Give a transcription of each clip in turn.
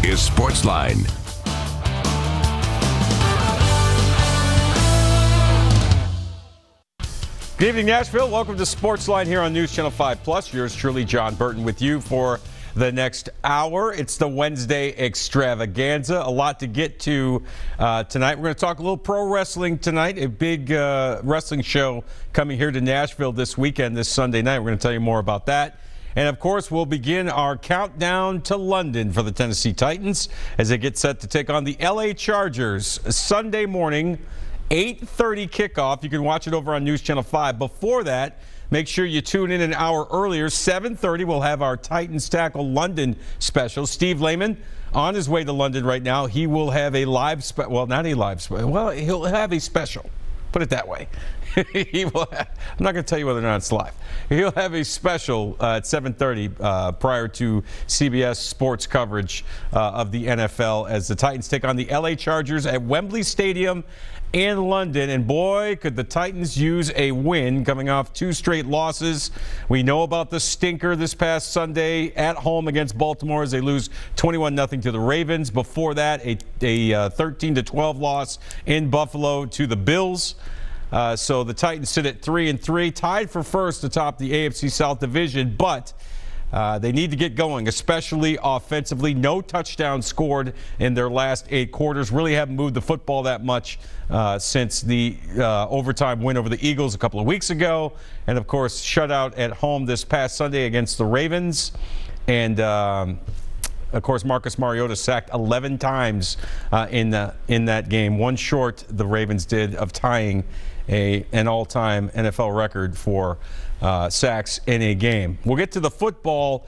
is Sportsline. Good evening, Nashville. Welcome to Sportsline here on News Channel 5+. Yours truly, John Burton, with you for the next hour. It's the Wednesday extravaganza. A lot to get to tonight. We're going to talk a little pro wrestling tonight. A big wrestling show coming here to Nashville this weekend, this Sunday night. We're going to tell you more about that. And, of course, we'll begin our countdown to London for the Tennessee Titans as they get set to take on the LA Chargers Sunday morning, 8:30 kickoff. You can watch it over on News Channel 5. Before that, make sure you tune in an hour earlier. 7:30, we'll have our Titans Tackle London special. Steve Lehman on his way to London right now. He will have a live well, not a live well, he'll have a special. Put it that way. He will have, I'm not going to tell you whether or not it's live. He'll have a special at 7:30 prior to CBS Sports coverage of the NFL as the Titans take on the LA Chargers at Wembley Stadium in London. And boy, could the Titans use a win coming off 2 straight losses. We know about the stinker this past Sunday at home against Baltimore as they lose 21-0 to the Ravens. Before that, a 13-12 loss in Buffalo to the Bills. So the Titans sit at 3-3, tied for first atop the AFC South Division, but they need to get going, especially offensively. No touchdowns scored in their last 8 quarters. Really haven't moved the football that much since the overtime win over the Eagles a couple of weeks ago. And, of course, shutout at home this past Sunday against the Ravens. And, of course, Marcus Mariota sacked 11 times in that game. One short, the Ravens did, of tying an all-time NFL record for sacks in a game. We'll get to the football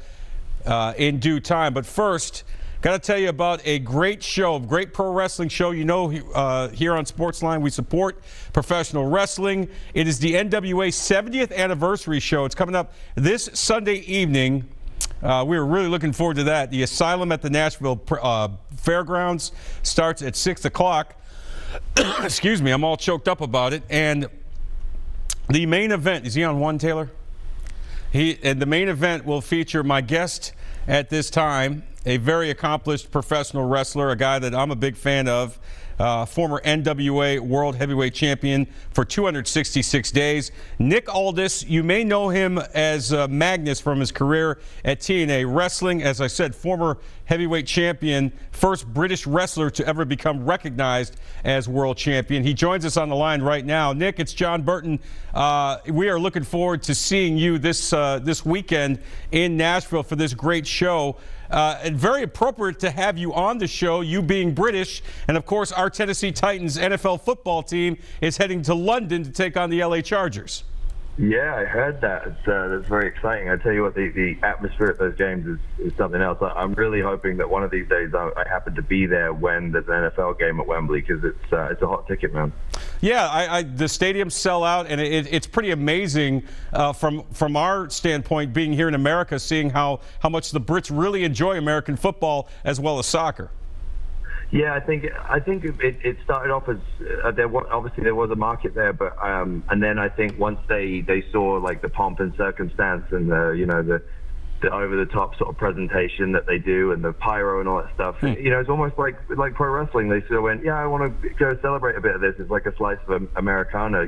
in due time, but first, got to tell you about a great show, great pro wrestling show. You know, here on Sportsline, we support professional wrestling. It is the NWA 70th anniversary show. It's coming up this Sunday evening. We're really looking forward to that. The Asylum at the Nashville Fairgrounds starts at 6 o'clock. Excuse me, I'm all choked up about it. And the main event, is he on one, Taylor? And the main event will feature my guest at this time, a very accomplished professional wrestler, a guy that I'm a big fan of, former NWA World Heavyweight Champion for 266 days. Nick Aldis, you may know him as Magnus from his career at TNA Wrestling. As I said, former heavyweight champion, first British wrestler to ever become recognized as world champion. He joins us on the line right now. Nick, it's John Burton. We are looking forward to seeing you this weekend in Nashville for this great show. And very appropriate to have you on the show, you being British. And, of course, our Tennessee Titans NFL football team is heading to London to take on the LA Chargers. Yeah, I heard that. That's very exciting. I tell you what, the atmosphere at those games is something else. I'm really hoping that one of these days I happen to be there when there's an NFL game at Wembley, because it's a hot ticket, man. Yeah, the stadiums sell out, and it's pretty amazing from our standpoint, being here in America, seeing how much the Brits really enjoy American football as well as soccer. Yeah, I think it started off as obviously there was a market there, but and then I think once they saw like the pomp and circumstance and the over the top sort of presentation that they do and the pyro and all that stuff, it's almost like pro wrestling. They sort of went, yeah, I want to go celebrate a bit of this. It's like a slice of Americana.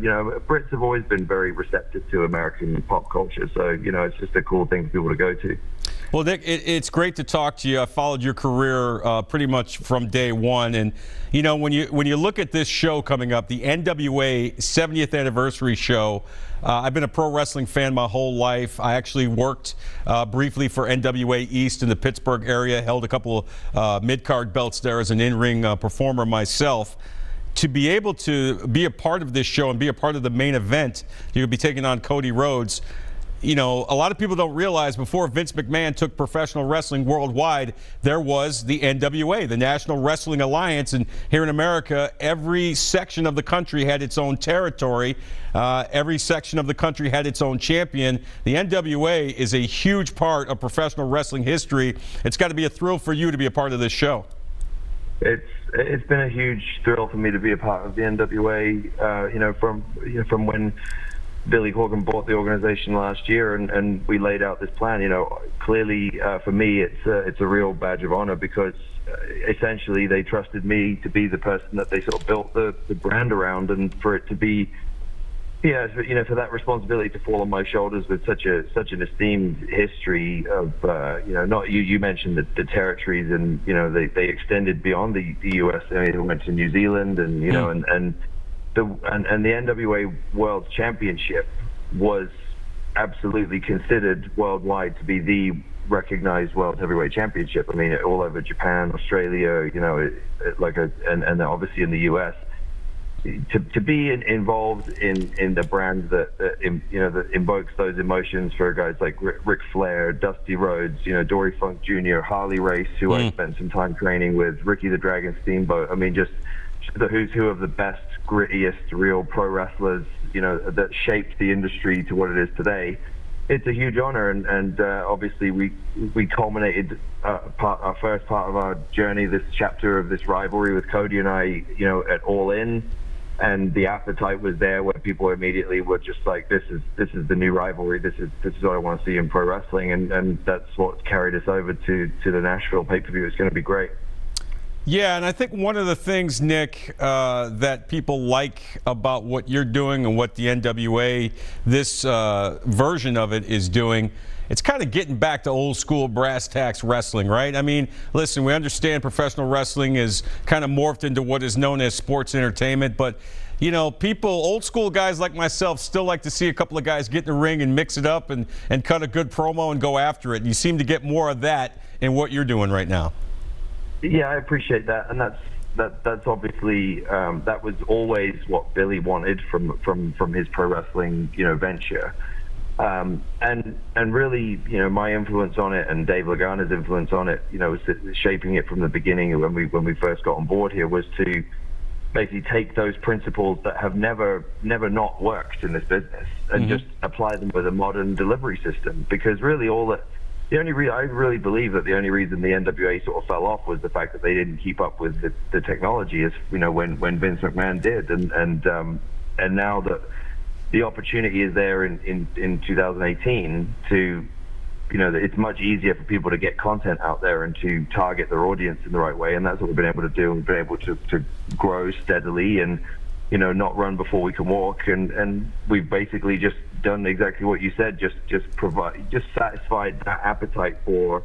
Brits have always been very receptive to American pop culture, so it's just a cool thing for people to go to. Well, Nick, it's great to talk to you. I followed your career pretty much from day one. And, when you look at this show coming up, the NWA 70th anniversary show, I've been a pro wrestling fan my whole life. I actually worked briefly for NWA East in the Pittsburgh area, held a couple of mid-card belts there as an in-ring performer myself. To be able to be a part of this show and be a part of the main event, you'll be taking on Cody Rhodes. A lot of people don't realize before Vince McMahon took professional wrestling worldwide, there was the NWA, the National Wrestling Alliance. And here in America, every section of the country had its own territory. Every section of the country had its own champion. The NWA is a huge part of professional wrestling history. It's got to be a thrill for you to be a part of this show. It's been a huge thrill for me to be a part of the NWA, from when Billy Corgan bought the organization last year, and we laid out this plan. Clearly for me, it's a real badge of honor, because essentially they trusted me to be the person that they sort of built the brand around, and for it to be, for that responsibility to fall on my shoulders with such an esteemed history of, not you mentioned the territories, and they extended beyond the U.S. They went to New Zealand, and and the NWA World Championship was absolutely considered worldwide to be the recognized World Heavyweight Championship. I mean, all over Japan, Australia, and obviously in the U.S. To be involved in the brand that invokes those emotions for guys like Ric Flair, Dusty Rhodes, Dory Funk Jr., Harley Race, who I spent some time training with, Ricky the Dragon Steamboat. I mean, just the who's who of the best, grittiest, real pro wrestlers, that shaped the industry to what it is today. It's a huge honor, and obviously we culminated our first part of our journey, this chapter of this rivalry with Cody and I, at All In. And the appetite was there, where people immediately were just like, this is the new rivalry. This is what I want to see in pro wrestling, and that's what carried us over to the Nashville pay-per-view. It's going to be great. Yeah, and I think one of the things, Nick, that people like about what you're doing and what the NWA, this version of it, is doing, it's kind of getting back to old school brass tacks wrestling, right? I mean, listen, we understand professional wrestling is kind of morphed into what is known as sports entertainment, but people, old school guys like myself, still like to see a couple of guys get in the ring and mix it up and cut a good promo and go after it. And you seem to get more of that in what you're doing right now. Yeah, I appreciate that, and that's obviously that was always what Billy wanted from his pro wrestling venture. And really, my influence on it, and Dave Lagana's influence on it, was shaping it from the beginning. When we first got on board here, was to basically take those principles that have never not worked in this business and just apply them with a modern delivery system. Because really, I really believe that the only reason the NWA sort of fell off was the fact that they didn't keep up with the technology, as when Vince McMahon did, and now that the opportunity is there in 2018 to, it's much easier for people to get content out there and to target their audience in the right way, and that's what we've been able to do. We've been able to grow steadily and, not run before we can walk, and we've basically just done exactly what you said, just satisfied that appetite for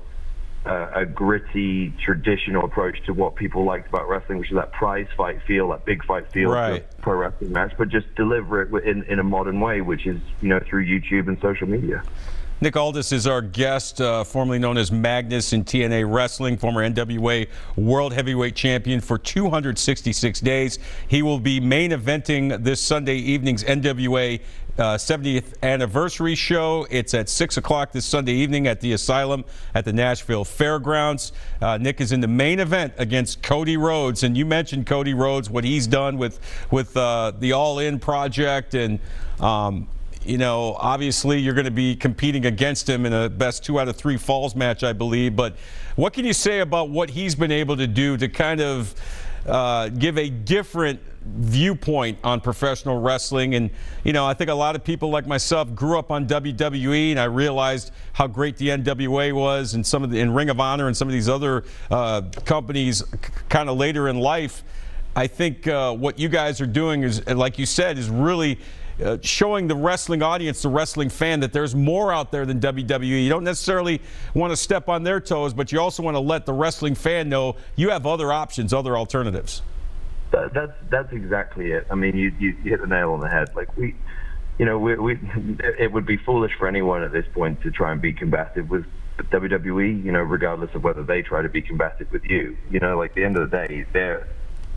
a gritty, traditional approach to what people liked about wrestling, which is that prize fight feel, that big fight feel to pro wrestling match, but just deliver it in a modern way, which is, through YouTube and social media. Nick Aldis is our guest, formerly known as Magnus in TNA Wrestling, former NWA World Heavyweight Champion for 266 days. He will be main eventing this Sunday evening's NWA 70th anniversary show. It's at 6 o'clock this Sunday evening at the Asylum at the Nashville Fairgrounds. Nick is in the main event against Cody Rhodes, and you mentioned Cody Rhodes, what he's done with the All In project, and obviously you're going to be competing against him in a best 2 out of 3 falls match, I believe. But what can you say about what he's been able to do to kind of give a different viewpoint on professional wrestling? And I think a lot of people like myself grew up on WWE, and I realized how great the NWA was, and some of in Ring of Honor and some of these other companies kind of later in life. I think what you guys are doing is, like you said, is really showing the wrestling audience, the wrestling fan, that there's more out there than WWE. You don't necessarily want to step on their toes, but you also want to let the wrestling fan know you have other options, other alternatives. That's exactly it. I mean, you hit the nail on the head. Like it would be foolish for anyone at this point to try and be combative with WWE, regardless of whether they try to be combative with you. Like, at the end of the day, they're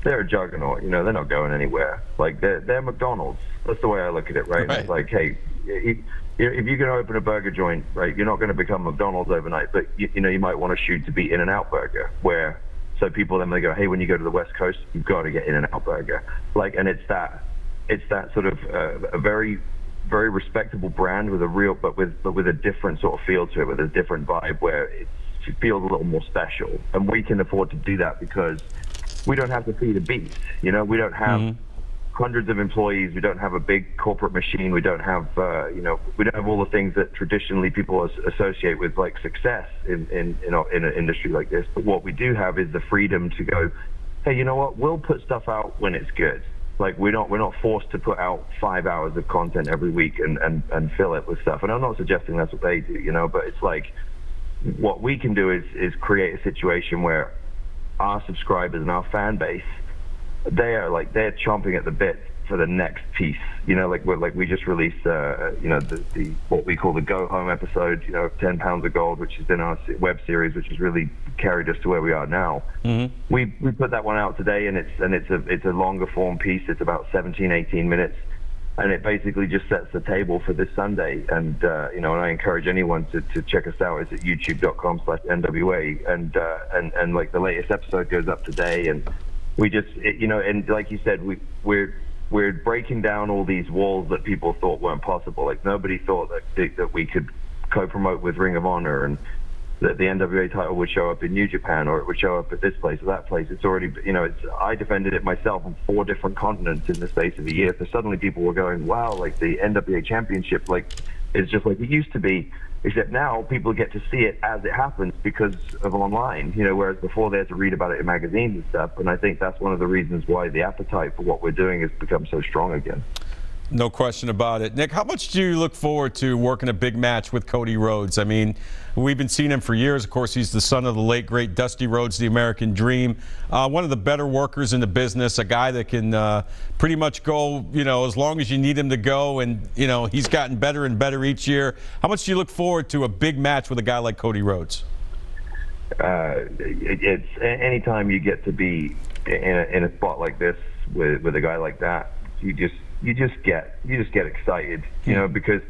a juggernaut. They're not going anywhere. Like, they're McDonald's. That's the way I look at it, right? It's like, hey, if you're going to open a burger joint, right, you're not going to become McDonald's overnight, but you might want to shoot to be In-N-Out Burger, so people then they go, hey, when you go to the West Coast, you've got to get In-N-Out Burger. Like, and it's that sort of a very, very respectable brand with with a different sort of feel to it, with a different vibe, where it feels a little more special, and we can afford to do that because we don't have to feed a beast. We don't have hundreds of employees. We don't have a big corporate machine. We don't have, we don't have all the things that traditionally people associate with like success in an industry like this. But what we do have is the freedom to go, hey, you know what? We'll put stuff out when it's good. Like we're not forced to put out 5 hours of content every week and fill it with stuff. And I'm not suggesting that's what they do, but it's like what we can do is create a situation where our subscribers and our fan base, they're chomping at the bit for the next piece. Like we just released the what we call the Go Home episode, 10 Pounds of Gold, which has been our web series, which has really carried us to where we are now. Mm-hmm. We put that one out today, and it's a longer form piece. It's about 17-18 minutes, and it basically just sets the table for this Sunday. And and I encourage anyone to check us out. It's at youtube.com/NWA, and like the latest episode goes up today, and we just and like you said, we're breaking down all these walls that people thought weren't possible. Like nobody thought that we could co-promote with Ring of Honor, and that the NWA title would show up in New Japan, or it would show up at this place or that place. It's already, I defended it myself on 4 different continents in the space of a year. So suddenly people were going, wow, like the NWA Championship, is just like it used to be. Except now people get to see it as it happens because of online, whereas before they had to read about it in magazines and stuff. And I think that's one of the reasons why the appetite for what we're doing has become so strong again. No question about it. Nick, how much do you look forward to working a big match with Cody Rhodes? I mean, we've been seeing him for years. Of course, he's the son of the late, great Dusty Rhodes, the American Dream. One of the better workers in the business, a guy that can pretty much go, as long as you need him to go. And, he's gotten better and better each year. How much do you look forward to a big match with a guy like Cody Rhodes? It's anytime you get to be in a spot like this with a guy like that, you just get excited, because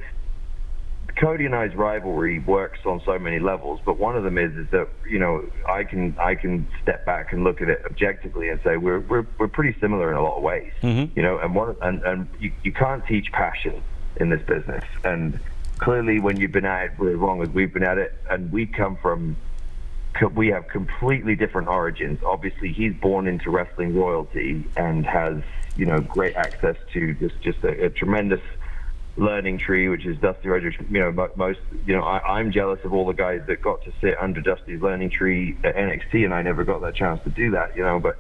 Cody and I's rivalry works on so many levels, but one of them is that I can step back and look at it objectively and say we're pretty similar in a lot of ways, and you can't teach passion in this business, and clearly when you've been at it for as long as we've been at it, and we have completely different origins. Obviously, he's born into wrestling royalty and has great access to just a tremendous learning tree, which is Dusty Rhodes. I'm jealous of all the guys that got to sit under Dusty's learning tree at NXT, and I never got that chance to do that. But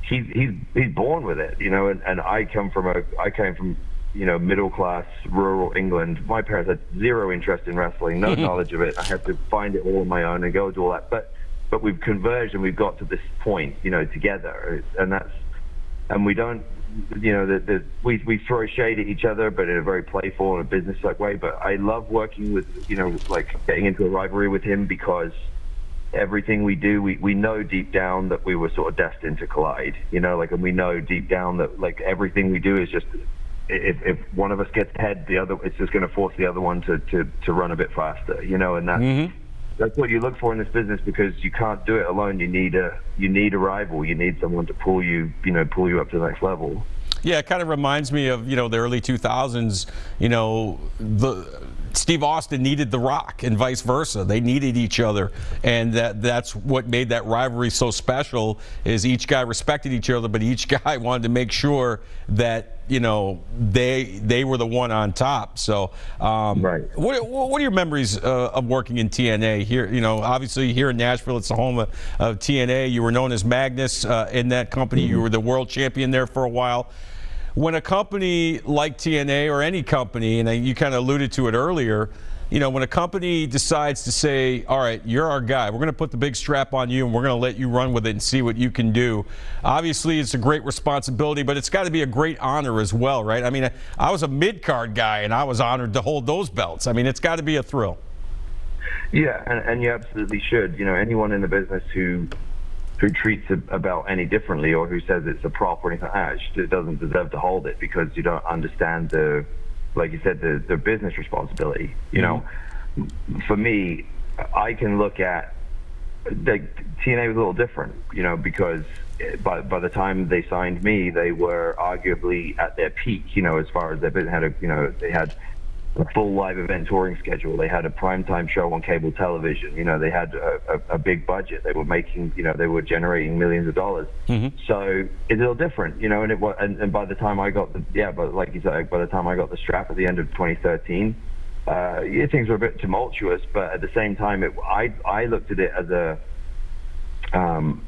he's born with it. And I came from middle class rural England. My parents had zero interest in wrestling, no knowledge of it. I had to find it all on my own and go do all that. But we've converged and we've got to this point, together, and we don't. We throw shade at each other, but in a very playful and a business-like way. But I love working with, getting into a rivalry with him, because everything we do, we know deep down that we were sort of destined to collide, and we know deep down that, everything we do is just, if one of us gets ahead, it's just going to force the other one to run a bit faster, and that's, that's what you look for in this business, because you can't do it alone. You need a rival. You need someone to pull you up to the next level. Yeah, it kind of reminds me of, the early 2000s, Steve Austin needed The Rock and vice versa. They needed each other, and that's what made that rivalry so special, is each guy respected each other, but each guy wanted to make sure that they were the one on top. So right. What are your memories of working in TNA here? Obviously here in Nashville, it's the home of TNA. You were known as Magnus in that company. You were the world champion there for a while. When a company like TNA, or any company, and you kind of alluded to it earlier, when a company decides to say, all right, you're our guy, we're going to put the big strap on you and we're going to let you run with it and see what you can do. Obviously, it's a great responsibility, but it's got to be a great honor as well, right? I mean, I was a mid-card guy and I was honored to hold those belts. I mean, it's got to be a thrill. Yeah, and you absolutely should. Anyone in the business who treats a belt any differently, or who says it's a prop or anything like that, it doesn't deserve to hold it, because you don't understand like you said, the business responsibility. For me, I can look at TNA was a little different, because by the time they signed me, they were arguably at their peak, as far as their business. They had a full live event touring schedule. They had a primetime show on cable television. You know, they had a big budget. They were making, you know, they were generating millions of dollars. So it's a little different, you know. And it was, and by the time I got but like you said, by the time I got the strap at the end of 2013, things were a bit tumultuous. But at the same time, I looked at it as an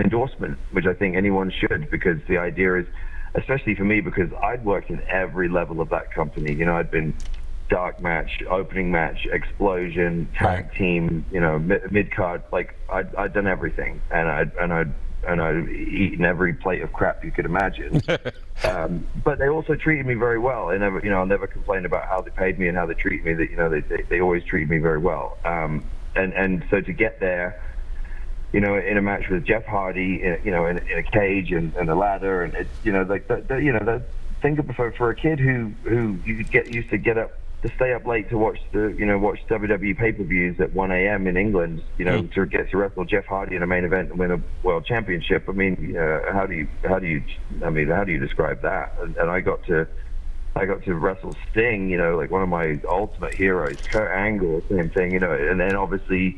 endorsement, which I think anyone should, because the idea is, especially for me, because I'd worked in every level of that company. You know, I'd been dark match, opening match, explosion, tag team, you know, mid card. Like I'd done everything, and I'd eaten every plate of crap you could imagine. But they also treated me very well. I never, you know, I'll never complain about how they paid me and how they treated me. That, you know, they always treated me very well. And so to get there, you know, in a match with Jeff Hardy, you know, in a cage and a ladder, and it's, you know, like you know, think of for a kid who you get used to stay up late to watch watch WWE pay-per-views at 1 a.m. in England, you know, to get to wrestle Jeff Hardy in a main event and win a world championship. I mean, how do you describe that? And I got to wrestle Sting, you know, like one of my ultimate heroes, Kurt Angle, same thing, you know, and then obviously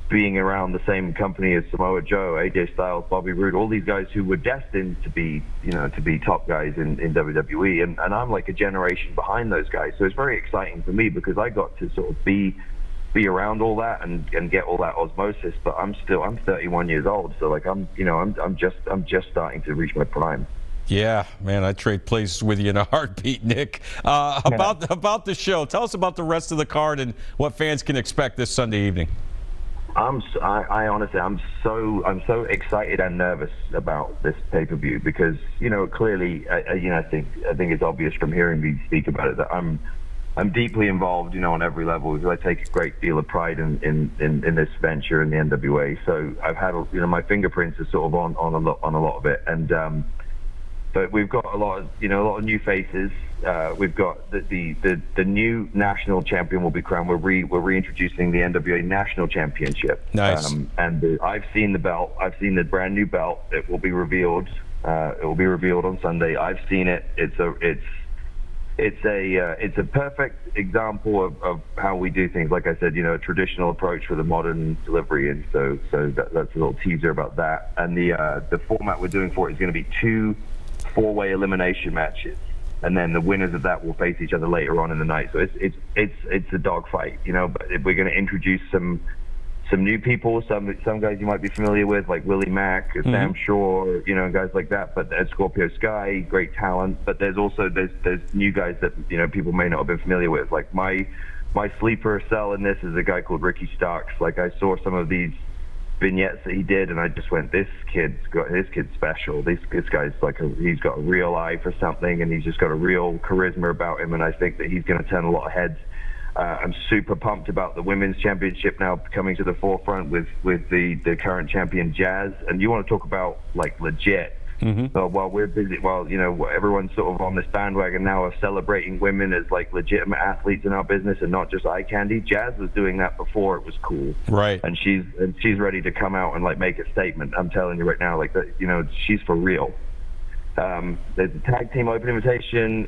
being around the same company as Samoa Joe, AJ Styles, Bobby Roode, all these guys who were destined to be, you know, to be top guys in WWE, and I'm like a generation behind those guys. So it's very exciting for me because I got to sort of be around all that and get all that osmosis. But I'm 31 years old, so like I'm just starting to reach my prime. Yeah, man, I trade places with you in a heartbeat, Nick. About the show, tell us about the rest of the card and what fans can expect this Sunday evening. I honestly, I'm so excited and nervous about this pay-per-view because, you know, clearly, you know, I think it's obvious from hearing me speak about it that I'm deeply involved, you know, on every level. Because I take a great deal of pride in this venture in the NWA. So I've had, you know, my fingerprints are sort of on a lot of it, and but we've got a lot of new faces. We've got the new national champion will be crowned. We're reintroducing the NWA National Championship. Nice. I've seen the belt. I've seen the brand new belt. It will be revealed. It will be revealed on Sunday. I've seen it. It's a perfect example of how we do things. Like I said, you know, a traditional approach with a modern delivery, and so that's a little teaser about that. And the format we're doing for it is going to be 2 4-way elimination matches, and then the winners of that will face each other later on in the night. So it's a dogfight, you know. But we're going to introduce some new people, some guys you might be familiar with, like Willie Mack, Sam Shaw, you know, guys like that. But Scorpio Sky, great talent. But there's also there's new guys that, you know, people may not have been familiar with. Like my sleeper cell in this is a guy called Ricky Starks. Like I saw some of these vignettes that he did, and I just went, this kid's special. This guy's like he's got a real eye for something, and he's just got a real charisma about him, and I think that he's going to turn a lot of heads. I'm super pumped about the women's championship now coming to the forefront with the current champion Jazz. And you want to talk about like legit. While we're busy, you know, everyone's sort of on this bandwagon now of celebrating women as like legitimate athletes in our business and not just eye candy. Jazz was doing that before it was cool, right? And she's ready to come out and like make a statement. I'm telling you right now, like that, you know, she's for real. There's a tag team open invitation.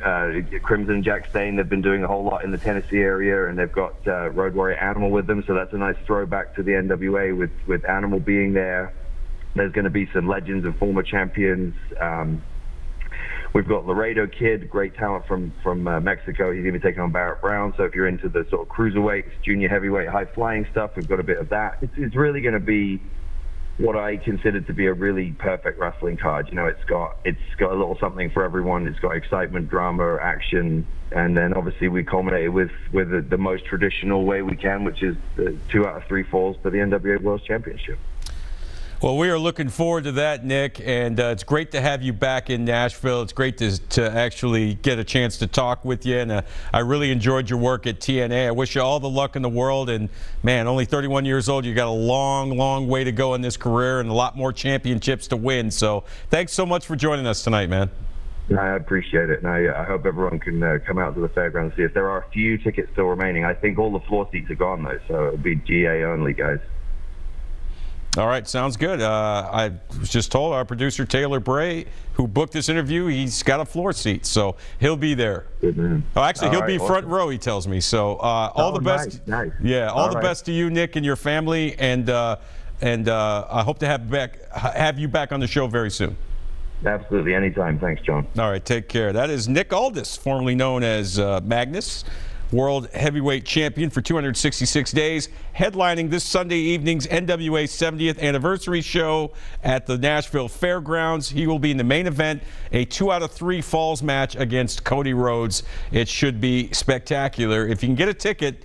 Crimson and Jack Stain, they've been doing a whole lot in the Tennessee area, and they've got Road Warrior Animal with them, so that's a nice throwback to the NWA with Animal being there. There's going to be some legends and former champions. We've got Laredo Kid, great talent from Mexico. He's going to be taking on Barrett Brown. So if you're into the sort of cruiserweights, junior heavyweight, high flying stuff, we've got a bit of that. It's really going to be what I consider to be a really perfect wrestling card. You know, it's got a little something for everyone. It's got excitement, drama, action, and then obviously we culminated with the most traditional way we can, which is the 2 out of 3 falls for the NWA World Championship. Well, we are looking forward to that, Nick, and it's great to have you back in Nashville. It's great to actually get a chance to talk with you, and I really enjoyed your work at TNA. I wish you all the luck in the world, and man, only 31 years old, you got a long, long way to go in this career and a lot more championships to win. So thanks so much for joining us tonight, man. I appreciate it, and I hope everyone can come out to the fairground and see us. There are a few tickets still remaining. I think all the floor seats are gone, though, so it'll be GA only, guys. All right, sounds good. I was just told our producer Taylor Bray, who booked this interview, he's got a floor seat, so he'll be there. Good man. Oh, actually, he'll be front awesome. row, he tells me. So all the best. Nice. Yeah, all the best to you, Nick, and your family, and I hope to have you back on the show very soon. Absolutely, anytime. Thanks, John. All right, take care. That is Nick Aldis, formerly known as Magnus, world heavyweight champion for 266 days, headlining this Sunday evening's NWA 70th anniversary show at the Nashville Fairgrounds. He will be in the main event, a 2 out of 3 falls match against Cody Rhodes. It should be spectacular. If you can get a ticket,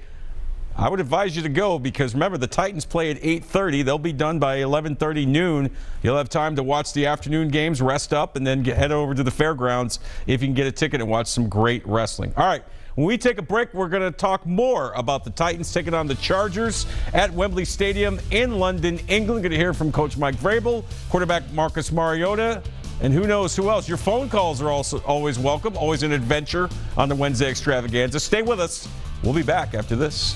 I would advise you to go, because remember, the Titans play at 8:30. They'll be done by 11:30 noon. You'll have time to watch the afternoon games, rest up, and then head over to the fairgrounds if you can get a ticket and watch some great wrestling. All right, when we take a break, we're going to talk more about the Titans taking on the Chargers at Wembley Stadium in London, England. Going to hear from Coach Mike Vrabel, quarterback Marcus Mariota, and who knows who else. Your phone calls are also always welcome, always an adventure on the Wednesday Extravaganza. Stay with us. We'll be back after this.